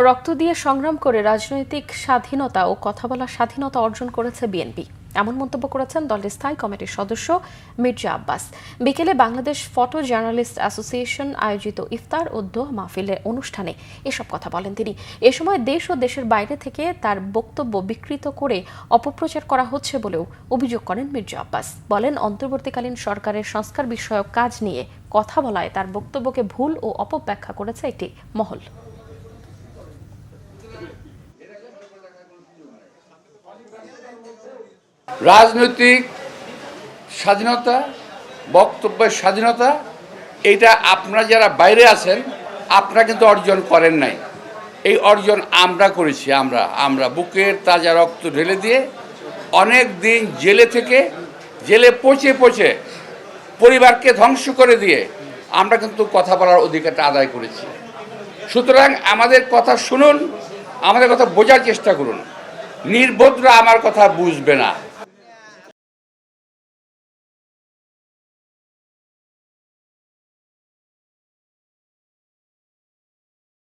রক্ত দিয়ে সংগ্রাম করে রাজনৈতিক স্বাধীনতা ও কথা বলার স্বাধীনতা অর্জন করেছে বিএনপি, এমন মন্তব্য করেছেন দলের স্থায়ী কমিটির সদস্য মির্জা আব্বাস। বিকেলে বাংলাদেশ ফটো জার্নালিস্ট অ্যাসোসিয়েশন আয়োজিত ইফতার ও দোয়া মাহফিলের অনুষ্ঠানে এসব কথা বলেন তিনি। এ সময় দেশ ও দেশের বাইরে থেকে তার বক্তব্য বিকৃত করে অপপ্রচার করা হচ্ছে বলেও অভিযোগ করেন মির্জা আব্বাস। বলেন, অন্তর্বর্তীকালীন সরকারের সংস্কার বিষয়ক কাজ নিয়ে কথা বলায় তার বক্তব্যকে ভুল ও অপব্যাখ্যা করেছে একটি মহল। রাজনৈতিক স্বাধীনতা, বক্তব্যের স্বাধীনতা, এটা আপনারা যারা বাইরে আছেন আপনারা কিন্তু অর্জন করেন নাই। এই অর্জন আমরা করেছি। আমরা বুকের তাজা রক্ত ঢেলে দিয়ে অনেক দিন জেলে পচে পরিবারকে ধ্বংস করে দিয়ে আমরা কিন্তু কথা বলার অধিকারটা আদায় করেছি। সুতরাং আমাদের কথা শুনুন, আমাদের কথা বোঝার চেষ্টা করুন। নির্বোধরা আমার কথা বুঝবে না।